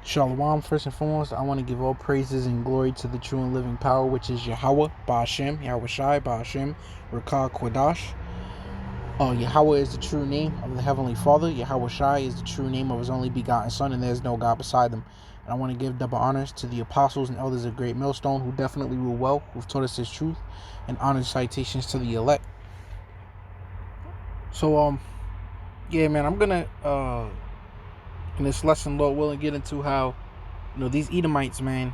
Shalom, first and foremost, I want to give all praises and glory to the true and living power, which is Yahweh, Ba'ashem, Yahweh Shai, Ba'ashem, Rakah, Kodash. Yahweh is the true name of the Heavenly Father. Yahweh Shai is the true name of His only begotten Son, and there is no God beside them. And I want to give double honors to the apostles and elders of Great Millstone, who definitely rule well, who've taught us His truth, and honor citations to the elect. So, yeah, man, I'm gonna, in this lesson, Lord willing, get into how, these Edomites, man,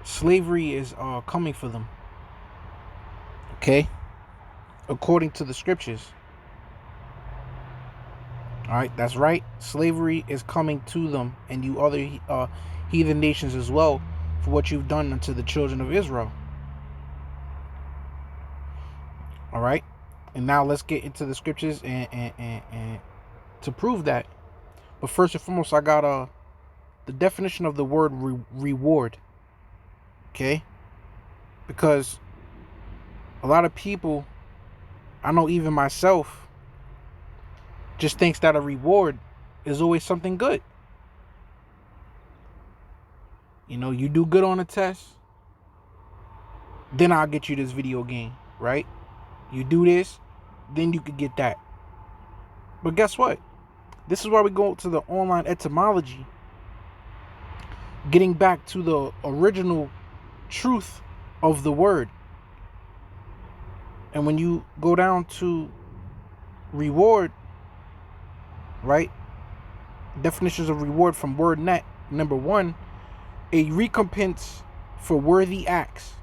slavery is coming for them. Okay, according to the scriptures. All right, that's right. Slavery is coming to them, and you other heathen nations as well, for what you've done unto the children of Israel. All right, and now let's get into the scriptures and to prove that. But first and foremost, I got the definition of the word reward. Okay, because a lot of people, I know even myself, just thinks that a reward is always something good. You do good on a test, then I'll get you this video game, right? You do this, then you could get that. But guess what? This is why we go to the online etymology, getting back to the original truth of the word. And when you go down to reward, right? Definitions of reward from WordNet. Number 1, a recompense for worthy acts.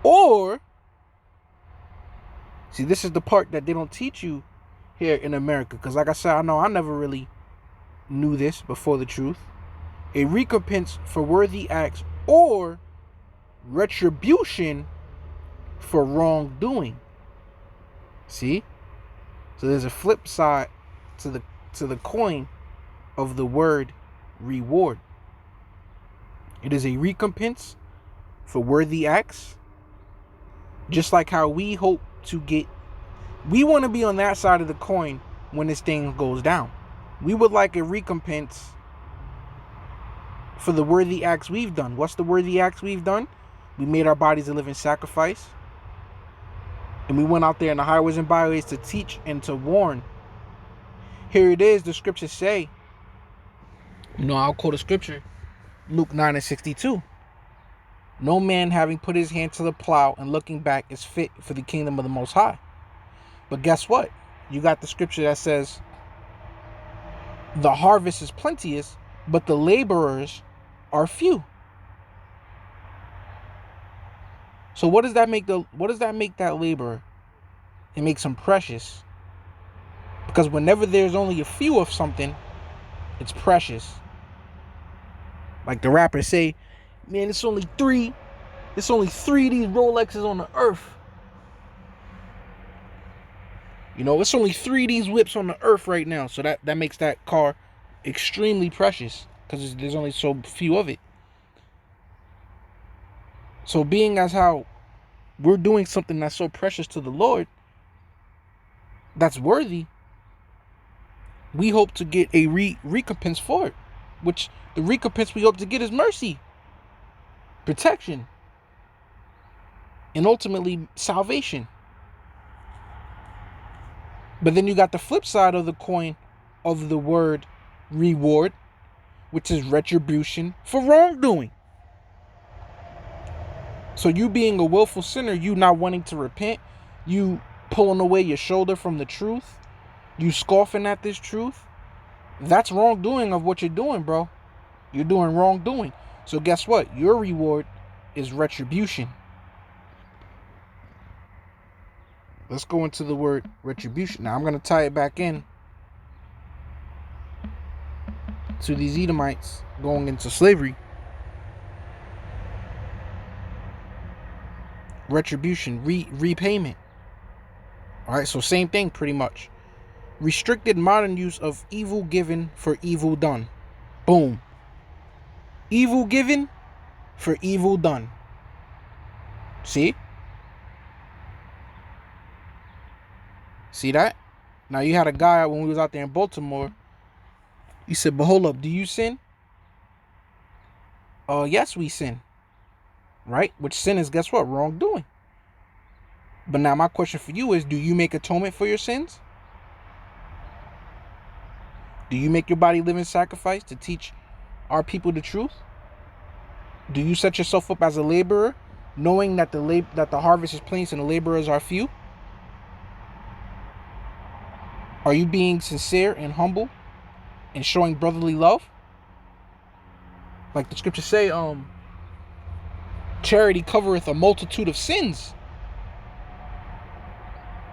Or, see, this is the part that they don't teach you here in America. Because like I said, I never really knew this before the truth. A recompense for worthy acts or retribution for wrongdoing. See? So there's a flip side to the coin of the word reward. It is a recompense for worthy acts. Just like how we hope to get, we want to be on that side of the coin when this thing goes down. We would like a recompense for the worthy acts we've done. What's the worthy acts we've done? We made our bodies a living sacrifice. And we went out there in the highways and byways to teach and to warn. Here it is, the scriptures say, I'll quote a scripture, Luke 9:62. No man having put his hand to the plow and looking back is fit for the kingdom of the Most High. But guess what? You got the scripture that says, the harvest is plenteous, but the laborers are few. So what does that make that laborer? It makes them precious. Because whenever there's only a few of something, it's precious. Like the rappers say, man, it's only three of these Rolexes on the earth. It's only 3 of these whips on the earth right now. So that makes that car extremely precious, because there's only so few of it. So being as how we're doing something that's so precious to the Lord, that's worthy, we hope to get a recompense for it. Which the recompense we hope to get is mercy, protection, and ultimately salvation. But then you got the flip side of the coin of the word reward, which is retribution for wrongdoing. So you being a willful sinner, you not wanting to repent, you pulling away your shoulder from the truth, you scoffing at this truth, that's wrongdoing of what you're doing, bro. You're doing wrongdoing. So guess what? Your reward is retribution. Let's go into the word retribution. Now I'm going to tie it back in to these Edomites going into slavery. Retribution, repayment. All right, so same thing pretty much. Restricted modern use of evil given for evil done. Boom. Evil given for evil done. See? See that? Now you had a guy when we was out there in Baltimore You said, but hold up, do you sin? Yes, we sin. Right? Which sin is, guess what? Wrongdoing. But now my question for you is, do you make atonement for your sins? Do you make your body living sacrifice to teach our people the truth? Do you set yourself up as a laborer, knowing that the harvest is plenty and the laborers are few? Are you being sincere and humble and showing brotherly love? Like the scriptures say, charity covereth a multitude of sins.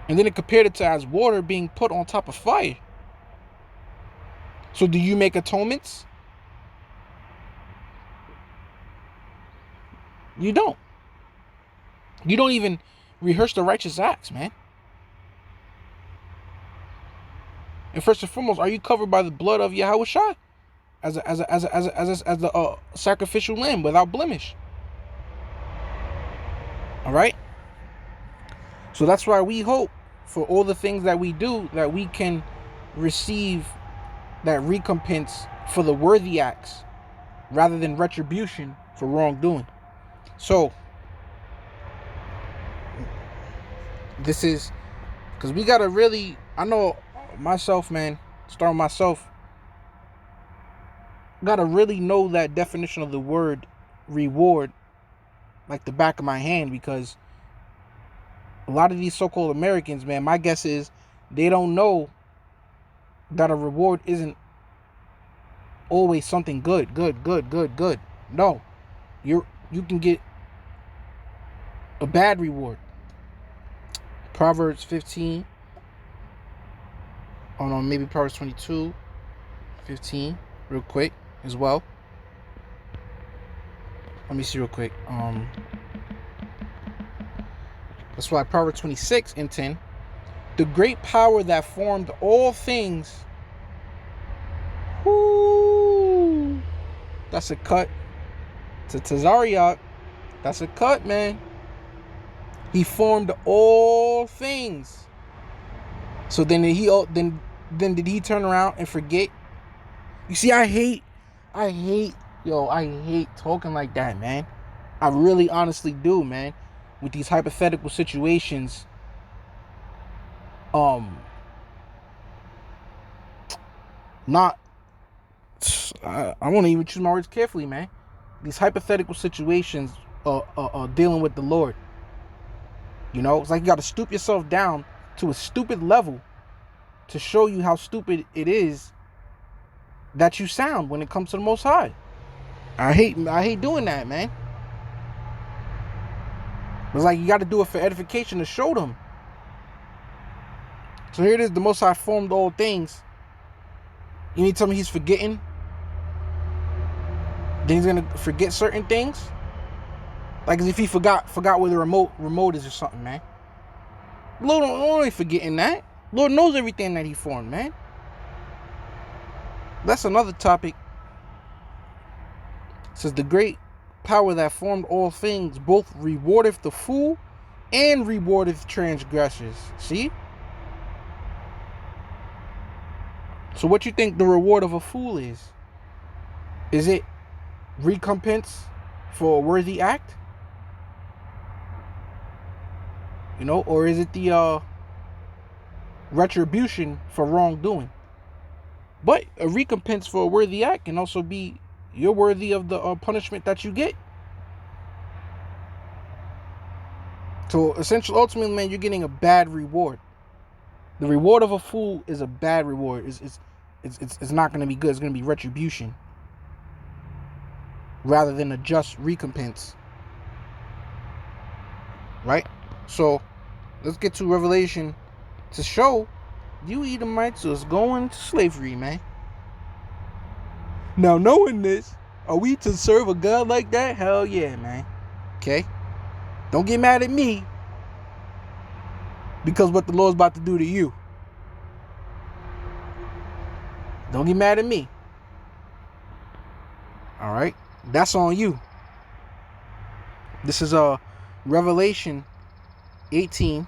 And then it compared it to as water being put on top of fire. So do you make atonements? You don't. You don't even rehearse the righteous acts, man. And first and foremost, are you covered by the blood of Yahushua as the sacrificial lamb without blemish? All right. So that's why we hope for all the things that we do that we can receive that recompense for the worthy acts rather than retribution for wrongdoing. So this is because we gotta really, I know myself, man, starting myself, gotta really know that definition of the word reward like the back of my hand, because a lot of these so-called Americans, man, my guess is they don't know that a reward isn't always something good. No, you can get a bad reward. Proverbs 15. Oh no, maybe Proverbs 22, 15, real quick as well. Let me see real quick. That's why Proverbs 26 and 10. The great power that formed all things. Whoo! That's a cut. To Tazariot. That's a cut, man. He formed all things. So then did he turn around and forget? You see, I hate talking like that, man. I really honestly do, man. With these hypothetical situations, not I want to even choose my words carefully, man. These hypothetical situations dealing with the Lord. You know, it's like you got to stoop yourself down to a stupid level to show you how stupid it is that you sound when it comes to the Most High. I hate doing that, man. It's like you got to do it for edification to show them. So here it is, the Most High formed all things. You need to tell me he's forgetting? Then he's gonna forget certain things? Like as if he forgot where the remote is or something, man. Lord ain't forgetting that. Lord knows everything that he formed, man. That's another topic. It says the great power that formed all things both rewardeth the fool and rewardeth transgressors. See? So what you think the reward of a fool is? Is it recompense for a worthy act? You know, or is it the retribution for wrongdoing? But a recompense for a worthy act can also be you're worthy of the punishment that you get. So essentially, ultimately, man, you're getting a bad reward. The reward of a fool is a bad reward. It's not going to be good. It's going to be retribution rather than a just recompense. Right? So let's get to Revelation to show you Edomites was going to slavery, man. Now, knowing this, are we to serve a God like that? Hell yeah, man. Okay? Don't get mad at me because what the Lord's about to do to you. Don't get mad at me. All right? That's on you. This is Revelation 18.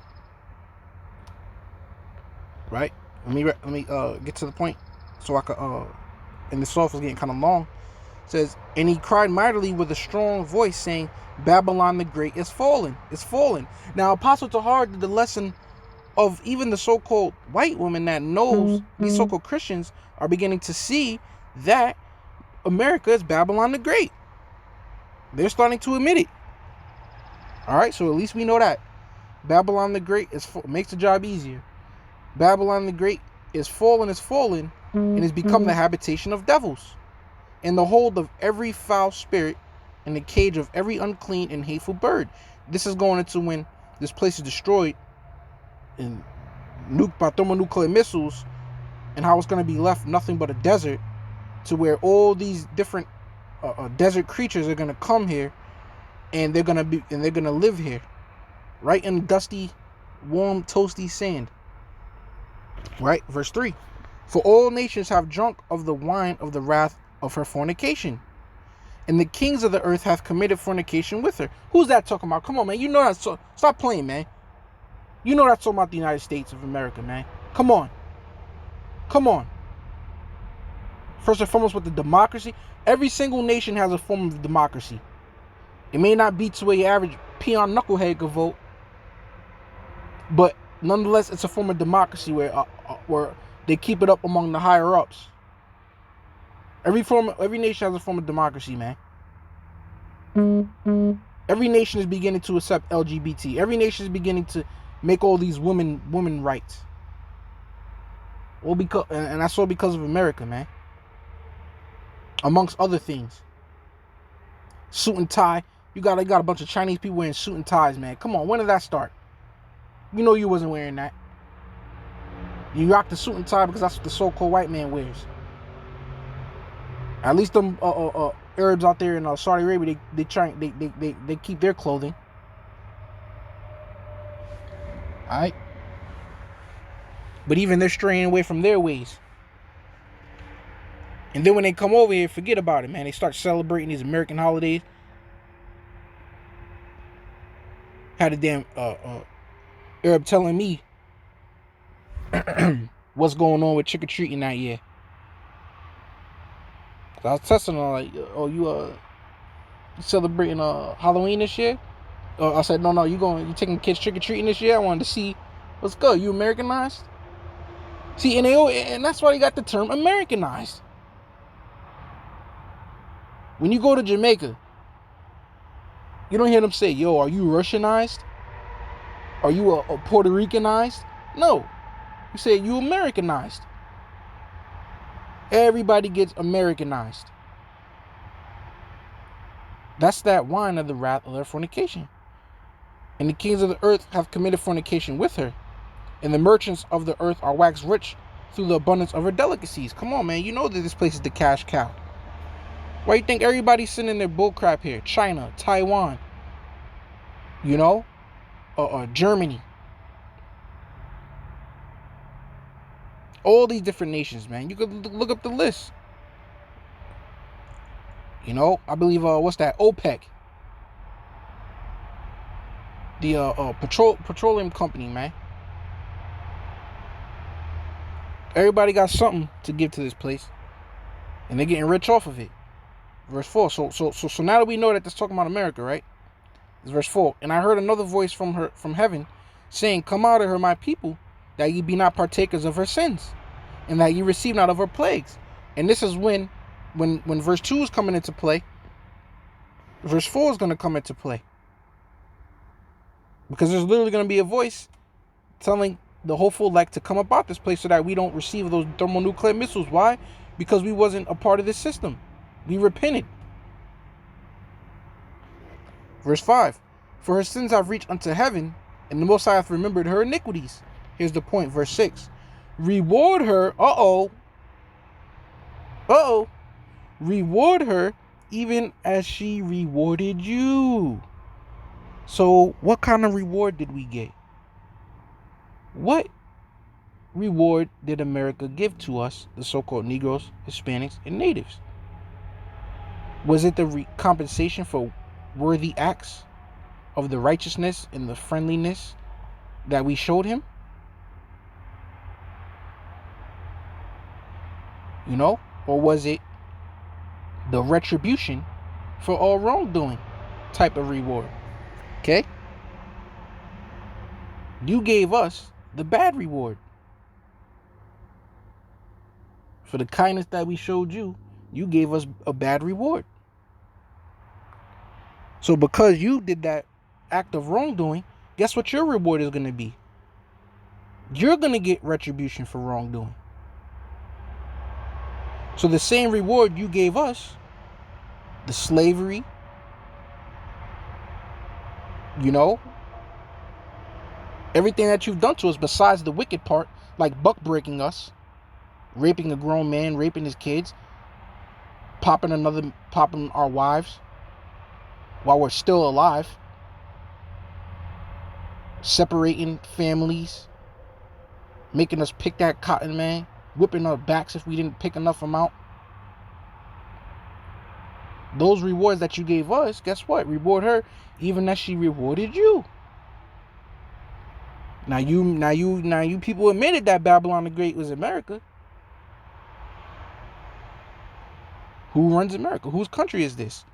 Right? Let me get to the point so I can and the soft was getting kind of long. It says, and he cried mightily with a strong voice, saying, Babylon the Great is fallen. It's fallen. Now, Apostle Tahar did the lesson of even the so-called white woman that knows these so-called Christians are beginning to see that America is Babylon the Great. They're starting to admit it. All right, so at least we know that Babylon the Great makes the job easier. Babylon the Great is fallen, and has become the habitation of devils, and the hold of every foul spirit, and the cage of every unclean and hateful bird. This is going into when this place is destroyed and nuked by thermonuclear missiles, and how it's going to be left nothing but a desert, to where all these different desert creatures are going to come here, and they're going to live here, right in dusty, warm, toasty sand. Right, verse 3. For all nations have drunk of the wine of the wrath of her fornication, and the kings of the earth have committed fornication with her. Who's that talking about? Come on, man. You know that. So stop playing, man. You know that's talking about the United States of America, man. Come on. First and foremost, with the democracy, every single nation has a form of democracy. It may not be to where your average peon knucklehead could vote, but nonetheless, it's a form of democracy where they keep it up among the higher ups. Every nation has a form of democracy, man. Every nation is beginning to accept LGBT. Every nation is beginning to make all these women rights. Well, and that's all because of America, man. Amongst other things, suit and tie. You got a bunch of Chinese people wearing suit and ties, man. Come on, when did that start? You know you wasn't wearing that. You rock the suit and tie because that's what the so-called white man wears. At least them Arabs out there in Saudi Arabia, they keep their clothing. All right, but even they're straying away from their ways. And then when they come over here, forget about it, man. They start celebrating these American holidays. Had a damn Arab telling me what's going on with trick-or-treating that year. I was testing on, like, oh, you celebrating Halloween this year? I said, no, you taking kids trick-or-treating this year? I wanted to see what's good. You Americanized? See, and that's why they got the term Americanized. When you go to Jamaica, you don't hear them say, yo, are you Russianized? Are you a Puerto Ricanized? No. You say, you Americanized. Everybody gets Americanized. That's that wine of the wrath of their fornication. And the kings of the earth have committed fornication with her, and the merchants of the earth are waxed rich through the abundance of her delicacies. Come on, man. You know that this place is the cash cow. Why you think everybody's sending their bullcrap here? China, Taiwan, Germany. All these different nations, man. You could look up the list. I believe, what's that? OPEC. The petroleum company, man. Everybody got something to give to this place, and they're getting rich off of it. Verse 4. So now that we know that that's talking about America, right? It's verse 4. And I heard another voice from heaven saying, come out of her, my people, that ye be not partakers of her sins, and that ye receive not of her plagues. And this is when verse 2 is coming into play, verse 4 is going to come into play. Because there's literally going to be a voice telling the hopeful elect to come about this place so that we don't receive those thermonuclear missiles. Why? Because we wasn't a part of this system. We repented. Verse 5. For her sins have reached unto heaven, and the Most High hath remembered her iniquities. Here's the point. Verse 6. Reward her. Reward her even as she rewarded you. So what kind of reward did we get? What reward did America give to us, the so-called Negroes, Hispanics, and Natives? Was it the compensation for worthy acts of the righteousness and the friendliness that we showed him? Or was it the retribution for all wrongdoing type of reward? Okay? You gave us the bad reward. For the kindness that we showed you, you gave us a bad reward. So because you did that act of wrongdoing, guess what your reward is going to be? You're going to get retribution for wrongdoing. So the same reward you gave us, the slavery, everything that you've done to us besides the wicked part, like buck breaking us, raping a grown man, raping his kids, popping our wives while we're still alive, separating families, making us pick that cotton, man, whipping our backs if we didn't pick enough amount. Those rewards that you gave us, guess what? Reward her even as she rewarded you. Now you people admitted that Babylon the Great was America. Who runs America? Whose country is this?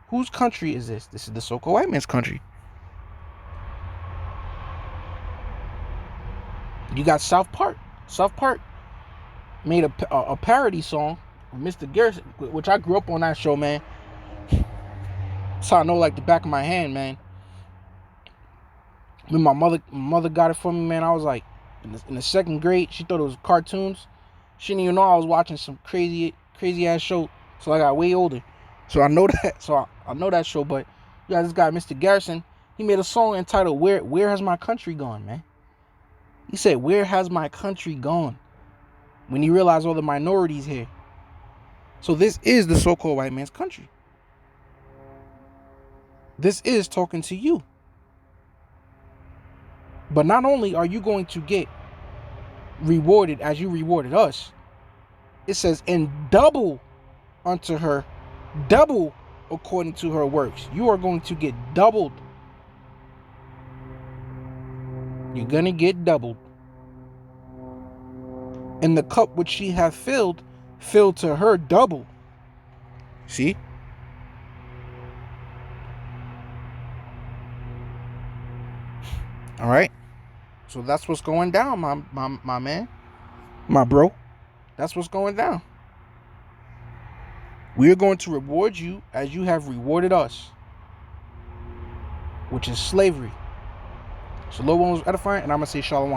Whose country is this? This is the so-called white man's country. You got South Park. South Park made a parody song of Mr. Garrison, which I grew up on that show, man. So I know like the back of my hand, man. When my mother got it for me, man, I was like in the second grade. She thought it was cartoons. She didn't even know I was watching some crazy ass show. So I got way older. So I know that. So I know that show. But you got this guy, Mr. Garrison. He made a song entitled "Where Has My Country Gone," man. He said, "Where has my country gone?" When he realized all the minorities here. So this is the so-called white man's country. This is talking to you. But not only are you going to get rewarded as you rewarded us, it says, and double unto her, double according to her works. You are going to get doubled. You're going to get doubled. And the cup which she hath filled to her double. See? All right. So that's what's going down, my man, my bro. That's what's going down. We are going to reward you as you have rewarded us, which is slavery. So Lord was edifying, and I'm going to say shalom.